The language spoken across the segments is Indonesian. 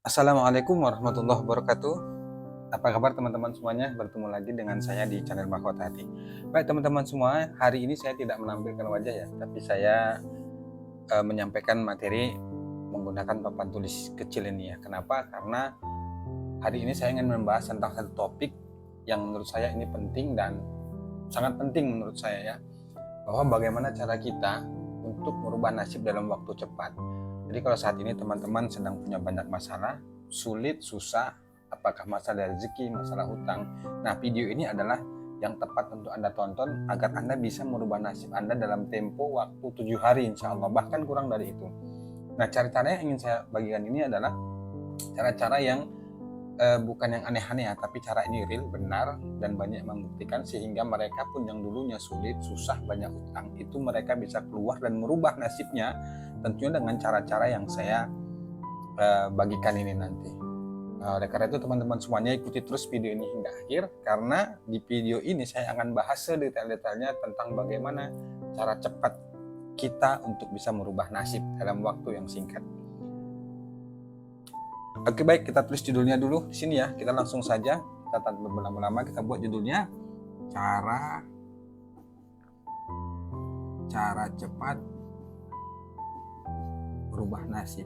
Assalamualaikum warahmatullahi wabarakatuh. Apa kabar teman-teman semuanya? Bertemu lagi dengan saya di channel Mahkota Hati. Baik teman-teman semua, hari ini saya tidak menampilkan wajah ya, tapi saya menyampaikan materi menggunakan papan tulis kecil ini ya. Kenapa? Karena hari ini saya ingin membahas tentang satu topik yang menurut saya ini penting dan sangat penting menurut saya ya, bahwa bagaimana cara kita untuk merubah nasib dalam waktu cepat. Jadi kalau saat ini teman-teman sedang punya banyak masalah, sulit, susah, apakah masalah rezeki, masalah hutang. Nah, video ini adalah yang tepat untuk Anda tonton agar Anda bisa merubah nasib Anda dalam tempo waktu 7 hari insya Allah, bahkan kurang dari itu. Nah, cara-cara yang ingin saya bagikan ini adalah cara-cara yang bukan yang aneh-aneh ya, tapi cara ini real, benar, dan banyak membuktikan sehingga mereka pun yang dulunya sulit, susah, banyak utang, itu mereka bisa keluar dan merubah nasibnya, tentunya dengan cara-cara yang saya bagikan ini nanti. Oleh karena itu teman-teman semuanya ikuti terus video ini hingga akhir, karena di video ini saya akan bahas sedetail-detailnya tentang bagaimana cara cepat kita untuk bisa merubah nasib dalam waktu yang singkat. Oke baik, kita tulis judulnya dulu di sini ya. Kita langsung saja, kita tanpa berlama-lama kita buat judulnya cara cepat merubah nasib.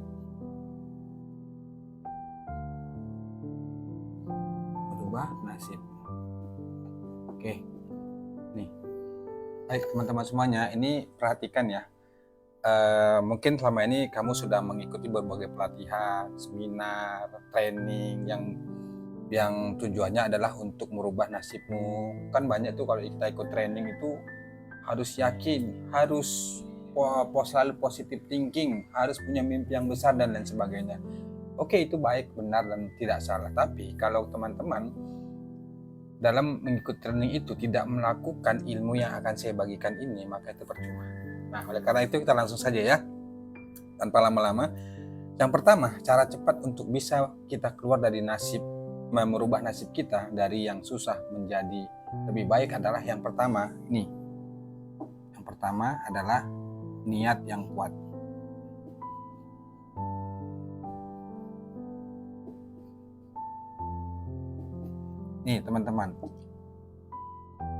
Merubah nasib. Oke. Nih. Baik teman-teman semuanya, ini perhatikan ya. Mungkin selama ini kamu sudah mengikuti berbagai pelatihan, seminar, training yang tujuannya adalah untuk merubah nasibmu. Kan banyak tuh kalau kita ikut training itu harus yakin, harus selalu positive thinking, harus punya mimpi yang besar dan lain sebagainya. Oke, itu baik, benar dan tidak salah. Tapi kalau teman-teman dalam mengikuti training itu tidak melakukan ilmu yang akan saya bagikan ini, maka itu percuma. Nah, oleh karena itu kita langsung saja ya, tanpa lama-lama. Yang pertama, cara cepat untuk bisa kita keluar dari nasib, merubah nasib kita dari yang susah menjadi lebih baik adalah yang pertama, nih. Yang pertama adalah niat yang kuat. Nih teman-teman,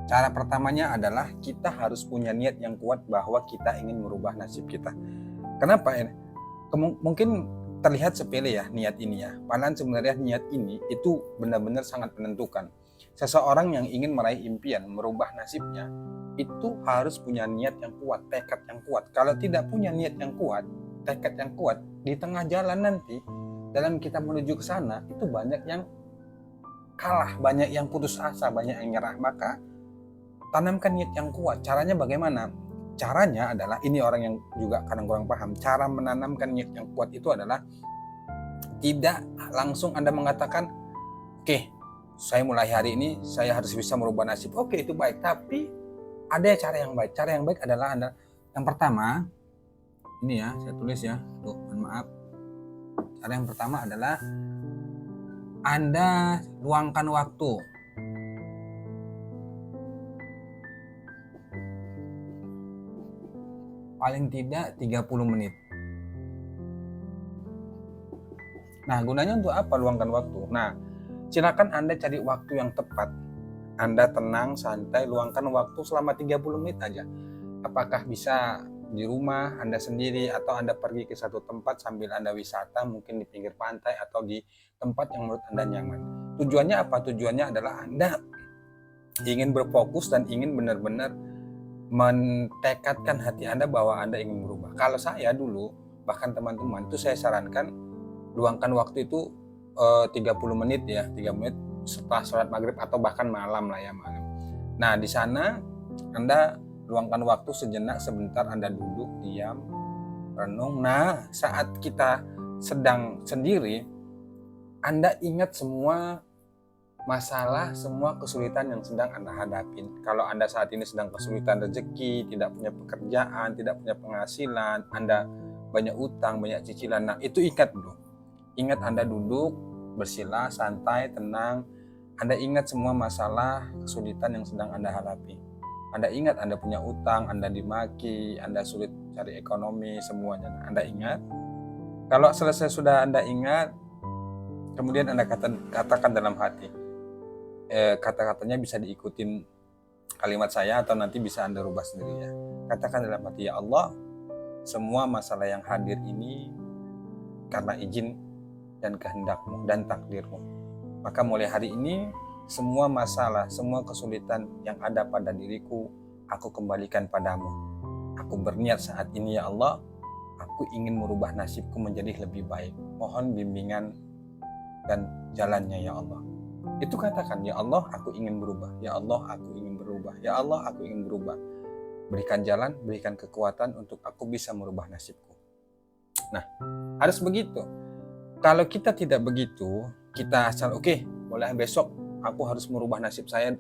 cara pertamanya adalah kita harus punya niat yang kuat bahwa kita ingin merubah nasib kita. Kenapa ya? Mungkin terlihat sepele ya niat ini ya. Padahal sebenarnya niat ini itu benar-benar sangat menentukan. Seseorang yang ingin meraih impian, merubah nasibnya, itu harus punya niat yang kuat, tekad yang kuat. Kalau tidak punya niat yang kuat, tekad yang kuat, di tengah jalan nanti, dalam kita menuju ke sana, itu banyak yang kalah, banyak yang putus asa, banyak yang nyerah. Maka tanamkan niat yang kuat. Caranya bagaimana? Caranya adalah, ini orang yang juga kadang kurang paham, cara menanamkan niat yang kuat itu adalah tidak langsung Anda mengatakan, oke, saya mulai hari ini, saya harus bisa merubah nasib. Oke, itu baik, tapi ada cara yang baik. Cara yang baik adalah Anda, yang pertama, ini ya, saya tulis ya, tuh, mohon maaf. Cara yang pertama adalah Anda luangkan waktu. Paling tidak 30 menit. Nah, gunanya untuk apa luangkan waktu? Nah, silakan Anda cari waktu yang tepat. Anda tenang, santai, luangkan waktu selama 30 menit aja. Apakah bisa di rumah Anda sendiri, atau Anda pergi ke satu tempat sambil Anda wisata, mungkin di pinggir pantai atau di tempat yang menurut Anda nyaman. Tujuannya apa? Tujuannya adalah Anda ingin berfokus dan ingin benar-benar mentekadkan hati Anda bahwa Anda ingin berubah. Kalau saya dulu, bahkan teman-teman, itu saya sarankan luangkan waktu itu 30 menit ya, 3 menit setelah sholat maghrib atau bahkan malam lah ya, malam. Nah, di sana Anda luangkan waktu sejenak, sebentar Anda duduk, diam, renung. Nah, saat kita sedang sendiri, Anda ingat semua masalah, semua kesulitan yang sedang Anda hadapin. Kalau Anda saat ini sedang kesulitan rezeki, tidak punya pekerjaan, tidak punya penghasilan, Anda banyak utang, banyak cicilan, nah itu ingat dulu. Ingat Anda duduk, bersila, santai, tenang. Anda ingat semua masalah, kesulitan yang sedang Anda hadapi. Anda ingat Anda punya utang, Anda dimaki, Anda sulit cari ekonomi, semuanya. Anda ingat. Kalau selesai sudah Anda ingat, Kemudian Anda katakan dalam hati, kata-katanya bisa diikutin kalimat saya atau nanti bisa Anda rubah sendiri ya. Katakan dalam hati, ya Allah, semua masalah yang hadir ini karena izin dan kehendak-Mu dan takdir-Mu. Maka mulai hari ini semua masalah, semua kesulitan yang ada pada diriku, aku kembalikan padamu. Aku berniat saat ini ya Allah, aku ingin merubah nasibku menjadi lebih baik. Mohon bimbingan dan jalannya ya Allah. Itu katakan, ya Allah aku ingin berubah, ya Allah aku ingin berubah, ya Allah aku ingin berubah. Berikan jalan, berikan kekuatan untuk aku bisa merubah nasibku. Nah, harus begitu. Kalau kita tidak begitu, kita asal mulai besok aku harus merubah nasib saya,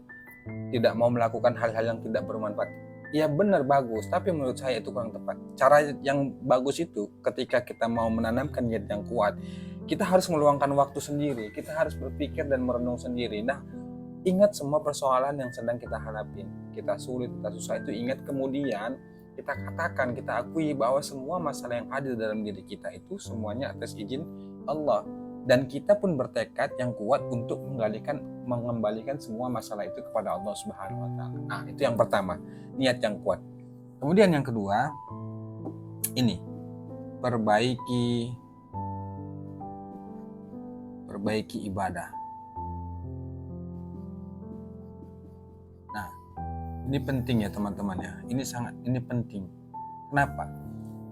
tidak mau melakukan hal-hal yang tidak bermanfaat. Ya benar, bagus, tapi menurut saya itu kurang tepat. Cara yang bagus itu ketika kita mau menanamkan niat yang kuat, kita harus meluangkan waktu sendiri, kita harus berpikir dan merenung sendiri. Nah, ingat semua persoalan yang sedang kita hadapin. Kita sulit, kita susah itu ingat, kemudian kita katakan, kita akui bahwa semua masalah yang ada dalam diri kita itu semuanya atas izin Allah. Dan kita pun bertekad yang kuat untuk mengembalikan semua masalah itu kepada Allah Subhanahu wa Ta'ala. Nah, itu yang pertama, niat yang kuat. Kemudian yang kedua, ini perbaiki ibadah. Nah, ini penting ya teman-teman ya. Ini penting. Kenapa?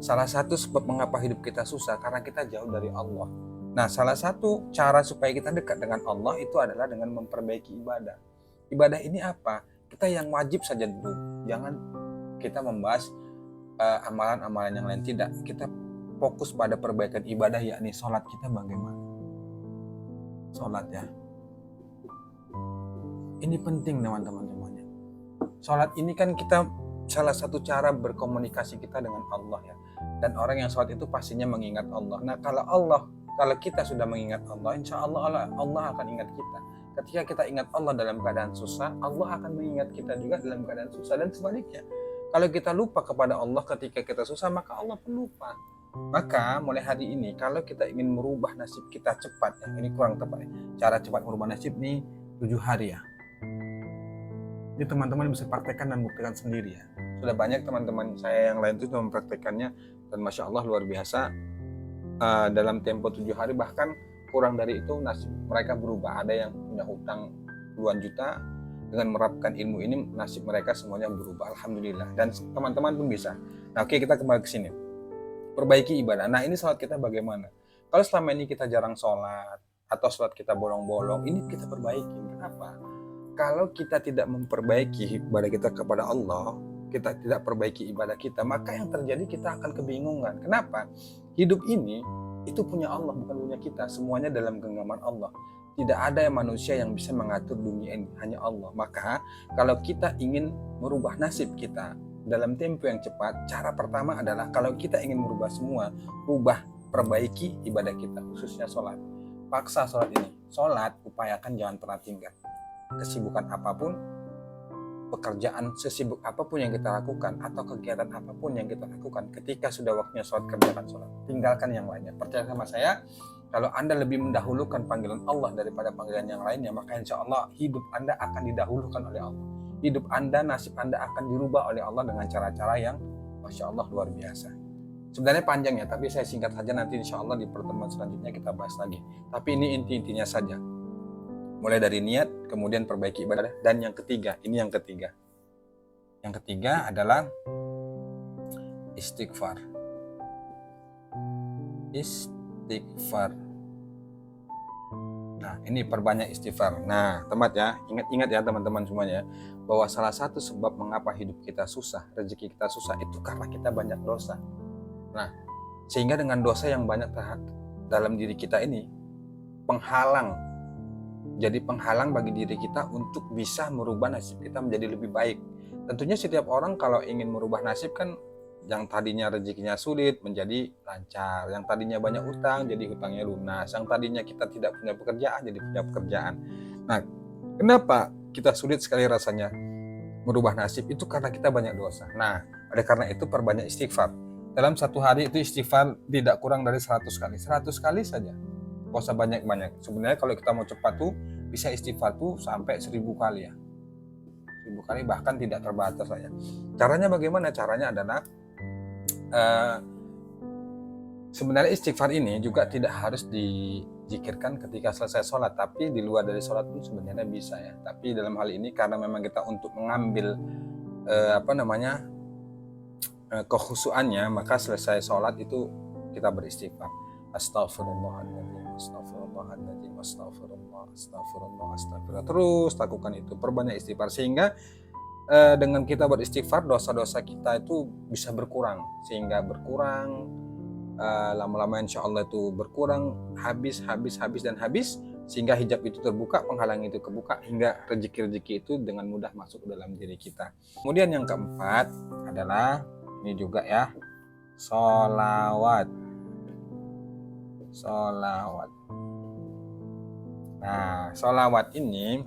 Salah satu sebab mengapa hidup kita susah karena kita jauh dari Allah. Nah, salah satu cara supaya kita dekat dengan Allah itu adalah dengan memperbaiki ibadah. Ibadah ini apa? Kita yang wajib saja dulu. Jangan kita membahas amalan-amalan yang lain. Tidak. Kita fokus pada perbaikan ibadah, yakni sholat kita bagaimana. Sholat ya. Ini penting teman-teman semuanya. Sholat ini kan kita salah satu cara berkomunikasi kita dengan Allah ya. Dan orang yang sholat itu pastinya mengingat Allah. Nah, kalau kita sudah mengingat Allah, insya Allah akan ingat kita. Ketika kita ingat Allah dalam keadaan susah, Allah akan mengingat kita juga dalam keadaan susah. Dan sebaliknya, kalau kita lupa kepada Allah ketika kita susah, maka Allah pun lupa. Maka mulai hari ini, kalau kita ingin merubah nasib kita cepat, ini kurang tepat ya. Cara cepat merubah nasib ini 7 hari ya. Ini teman-teman bisa praktekkan dan buktikan sendiri ya. Sudah banyak teman-teman saya yang lain itu mempraktekannya, dan Masya Allah luar biasa. Dalam tempo 7 hari bahkan kurang dari itu nasib mereka berubah. Ada yang punya hutang puluhan juta, dengan menerapkan ilmu ini nasib mereka semuanya berubah, alhamdulillah. Dan teman-teman pun bisa. Nah, kita kembali ke sini. Perbaiki ibadah. Nah, ini sholat kita bagaimana? Kalau selama ini kita jarang sholat atau sholat kita bolong-bolong, ini kita perbaiki. Kenapa? Kalau kita tidak memperbaiki ibadah kita kepada Allah, kita tidak perbaiki ibadah kita, maka yang terjadi kita akan kebingungan. Kenapa? Hidup ini itu punya Allah, bukan punya kita. Semuanya dalam genggaman Allah. Tidak ada manusia yang bisa mengatur dunia ini, hanya Allah. Maka kalau kita ingin merubah nasib kita dalam tempo yang cepat, cara pertama adalah kalau kita ingin merubah semua, perbaiki ibadah kita, khususnya sholat. Paksa sholat ini. Sholat upayakan jangan pernah tinggal. Kesibukan apapun, pekerjaan sesibuk apapun yang kita lakukan, atau kegiatan apapun yang kita lakukan, ketika sudah waktunya sholat, kerjakan sholat, tinggalkan yang lainnya. Percaya sama saya, kalau Anda lebih mendahulukan panggilan Allah daripada panggilan yang lainnya, maka insya Allah hidup Anda akan didahulukan oleh Allah. Hidup Anda, nasib Anda akan dirubah oleh Allah dengan cara-cara yang Masya Allah luar biasa. Sebenarnya panjang ya, tapi saya singkat saja, nanti insya Allah di pertemuan selanjutnya kita bahas lagi. Tapi ini inti-intinya saja. Mulai dari niat, kemudian perbaiki ibadah, dan yang ketiga, ini yang ketiga. Yang ketiga adalah istighfar. Istighfar. Nah, ini perbanyak istighfar. Nah, ingat ya teman-teman semuanya, bahwa salah satu sebab mengapa hidup kita susah, rezeki kita susah, itu karena kita banyak dosa. Nah, sehingga dengan dosa yang banyak dalam diri kita ini, jadi penghalang bagi diri kita untuk bisa merubah nasib kita menjadi lebih baik. Tentunya setiap orang kalau ingin merubah nasib kan, yang tadinya rezekinya sulit menjadi lancar, yang tadinya banyak utang jadi hutangnya lunas, yang tadinya kita tidak punya pekerjaan jadi punya pekerjaan. Nah, kenapa kita sulit sekali rasanya merubah nasib? Itu karena kita banyak dosa. Nah, oleh karena itu perbanyak istighfar. Dalam satu hari itu istighfar tidak kurang dari 100 kali. 100 kali saja. Gak usah banyak-banyak. Sebenarnya kalau kita mau cepat tuh bisa istighfar tuh sampai 1000 kali ya. 1000 kali bahkan tidak terbatas lah ya. Caranya bagaimana? Caranya adalah sebenarnya istighfar ini juga tidak harus dizikirkan ketika selesai sholat, tapi di luar dari sholat pun sebenarnya bisa ya. Tapi dalam hal ini karena memang kita untuk mengambil kekhusyuannya, maka selesai sholat itu kita beristighfar. Astagfirullahaladzim, astagfirullahaladzim, astagfirullah, astagfirullah, astagfirullah. Terus lakukan itu, perbanyak istighfar sehingga dengan kita beristighfar dosa-dosa kita itu bisa berkurang, sehingga berkurang lama-lama insya Allah itu berkurang, habis dan habis, sehingga hijab itu terbuka, penghalang itu kebuka, hingga rezeki-rezeki itu dengan mudah masuk ke dalam diri kita. Kemudian yang keempat adalah ini juga ya, sholawat. Nah, sholawat ini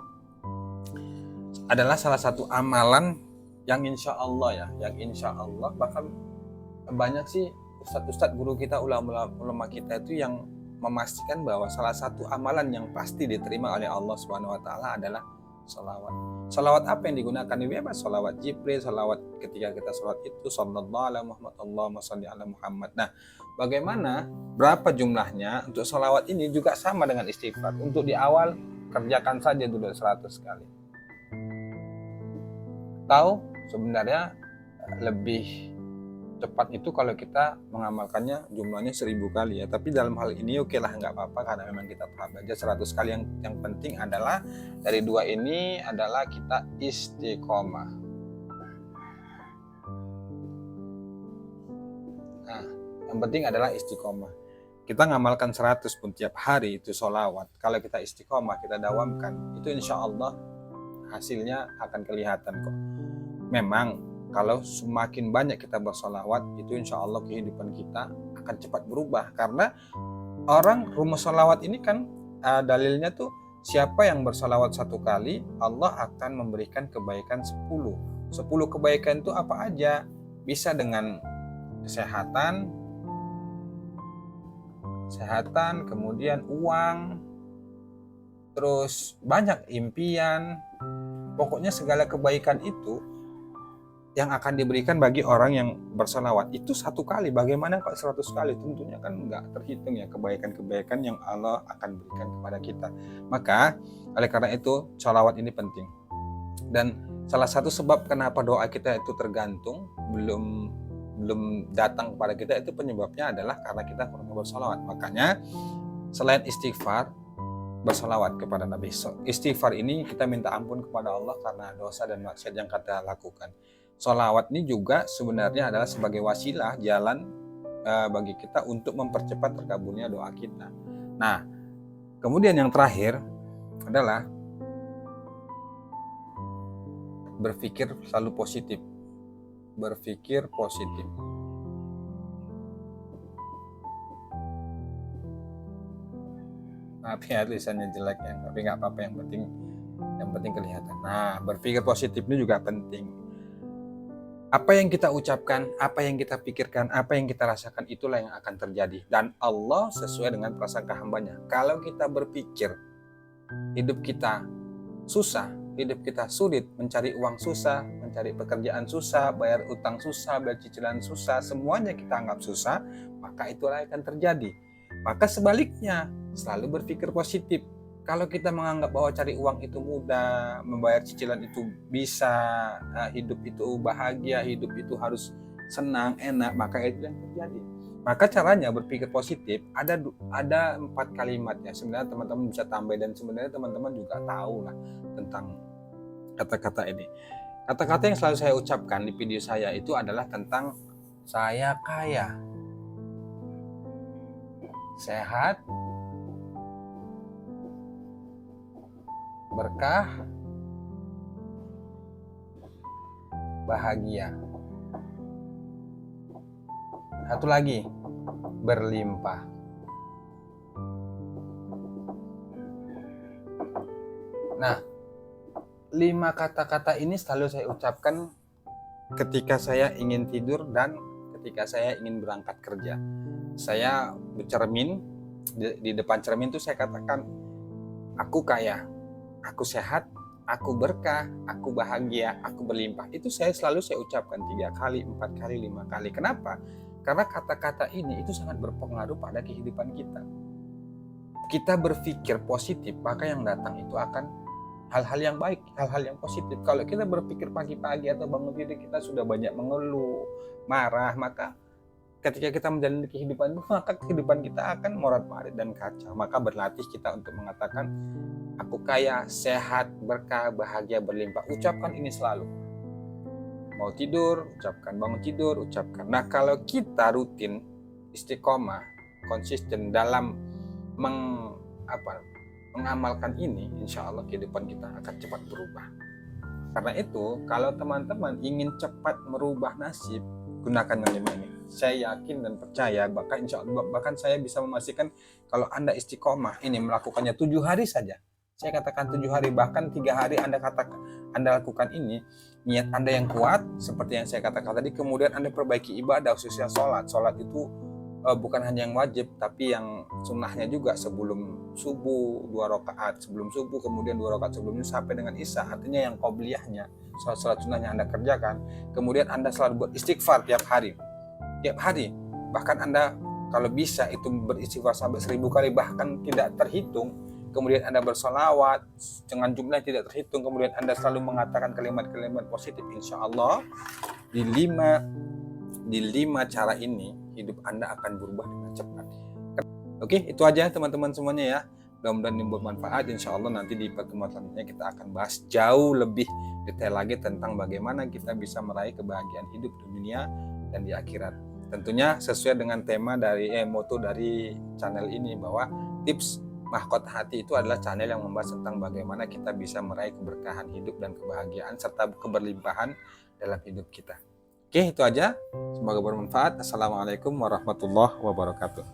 adalah salah satu amalan yang insya Allah bahkan banyak sih ustadz guru kita, ulama kita itu yang memastikan bahwa salah satu amalan yang pasti diterima oleh Allah Subhanahu wa taala adalah sholawat. Sholawat apa yang digunakan? Bebas, sholawat Jibril, sholawat ketika kita sholat itu sallallahu alaihi Muhammad, Allahumma sholli ala Muhammad. Nah, bagaimana, berapa jumlahnya? Untuk sholawat ini juga sama dengan istighfar. Untuk di awal kerjakan saja dulu 100 kali. Tahu sebenarnya lebih cepat itu kalau kita mengamalkannya jumlahnya 1000 kali ya. Tapi dalam hal ini oke lah, nggak apa-apa karena memang kita tahap aja 100 kali. Yang penting adalah dari dua ini adalah kita istiqomah. Nah, yang penting adalah istiqomah. Kita ngamalkan 100 pun tiap hari itu sholawat. Kalau kita istiqomah, kita dawamkan, itu insya Allah hasilnya akan kelihatan kok. Memang kalau semakin banyak kita bersolawat, itu insya Allah kehidupan kita akan cepat berubah. Karena orang rumus solawat ini kan dalilnya tuh, siapa yang bersolawat 1 kali, Allah akan memberikan kebaikan 10. 10 kebaikan itu apa aja? Bisa dengan kesehatan, kemudian uang, terus banyak impian. Pokoknya segala kebaikan itu yang akan diberikan bagi orang yang bersolawat itu 1 kali. Bagaimana kok 100 kali? Tentunya kan nggak terhitung ya kebaikan-kebaikan yang Allah akan berikan kepada kita. Maka oleh karena itu sholawat ini penting. Dan salah satu sebab kenapa doa kita itu tergantung belum datang kepada kita, itu penyebabnya adalah karena kita kurang bersolawat. Makanya selain istighfar, bersolawat kepada Nabi. Istighfar ini kita minta ampun kepada Allah karena dosa dan maksiat yang kita lakukan. Sholawat ini juga sebenarnya adalah sebagai wasilah, jalan bagi kita untuk mempercepat terkabulnya doa kita. Nah, kemudian yang terakhir adalah berpikir selalu positif. Berpikir positif. Maaf ya tulisannya jelek ya, tapi nggak apa-apa, yang penting kelihatan. Nah, berpikir positif ini juga penting. Apa yang kita ucapkan, apa yang kita pikirkan, apa yang kita rasakan, itulah yang akan terjadi. Dan Allah sesuai dengan prasangka hambanya. Kalau kita berpikir hidup kita susah, hidup kita sulit, mencari uang susah, mencari pekerjaan susah, bayar utang susah, bayar cicilan susah, semuanya kita anggap susah, maka itulah yang akan terjadi. Maka sebaliknya, selalu berpikir positif. Kalau kita menganggap bahwa cari uang itu mudah, membayar cicilan itu bisa, hidup itu bahagia, hidup itu harus senang, enak, maka itu yang terjadi. Maka caranya berpikir positif ada 4 kalimat ya. Sebenarnya teman-teman bisa tambah, dan sebenarnya teman-teman juga tahu lah tentang kata-kata ini. Kata-kata yang selalu saya ucapkan di video saya itu adalah tentang saya kaya, sehat, berkah, bahagia. Satu lagi, berlimpah. Nah, 5 kata-kata ini selalu saya ucapkan ketika saya ingin tidur dan ketika saya ingin berangkat kerja. Saya bercermin di depan cermin tuh saya katakan, aku kaya, aku sehat, aku berkah, aku bahagia, aku berlimpah. Itu selalu saya ucapkan 3 kali, 4 kali, 5 kali. Kenapa? Karena kata-kata ini itu sangat berpengaruh pada kehidupan kita. Kita berpikir positif, maka yang datang itu akan hal-hal yang baik, hal-hal yang positif. Kalau kita berpikir pagi-pagi atau bangun tidur kita sudah banyak mengeluh, marah, maka ketika kita menjalani kehidupan itu, maka kehidupan kita akan morat-marit dan kacau. Maka berlatih kita untuk mengatakan, aku kaya, sehat, berkah, bahagia, berlimpah. Ucapkan ini selalu. Mau tidur, ucapkan. Bangun tidur, ucapkan. Nah, kalau kita rutin, istiqomah, konsisten dalam mengamalkan ini, insya Allah kehidupan kita akan cepat berubah. Karena itu, kalau teman-teman ingin cepat merubah nasib, gunakan yang 5 ini. Saya yakin dan percaya, bahkan saya bisa memastikan kalau Anda istiqomah ini melakukannya 7 hari saja. Saya katakan 7 hari, bahkan 3 hari Anda lakukan ini, niat Anda yang kuat, seperti yang saya katakan tadi, kemudian Anda perbaiki ibadah, khususnya sholat. Sholat itu bukan hanya yang wajib, tapi yang sunnahnya juga, sebelum subuh 2 rakaat, sebelum subuh, kemudian 2 rakaat sebelumnya sampai dengan isya. Artinya yang qobliyahnya, sholat sunnahnya Anda kerjakan. Kemudian Anda selalu beristighfar tiap hari. Bahkan Anda kalau bisa itu beristighfar sampai 1000 kali, bahkan tidak terhitung. Kemudian Anda bersolawat dengan jumlah yang tidak terhitung. Kemudian Anda selalu mengatakan kalimat-kalimat positif. Insya Allah di lima cara ini hidup Anda akan berubah dengan cepat. Oke, itu aja teman-teman semuanya ya. Mudah-mudahan ini bermanfaat. Insya Allah nanti di pertemuan selanjutnya kita akan bahas jauh lebih detail lagi tentang bagaimana kita bisa meraih kebahagiaan hidup di dunia dan di akhirat. Tentunya sesuai dengan tema dari moto dari channel ini, bahwa tips Mahkota Hati itu adalah channel yang membahas tentang bagaimana kita bisa meraih keberkahan hidup dan kebahagiaan serta keberlimpahan dalam hidup kita. Oke, itu aja. Semoga bermanfaat. Assalamualaikum warahmatullahi wabarakatuh.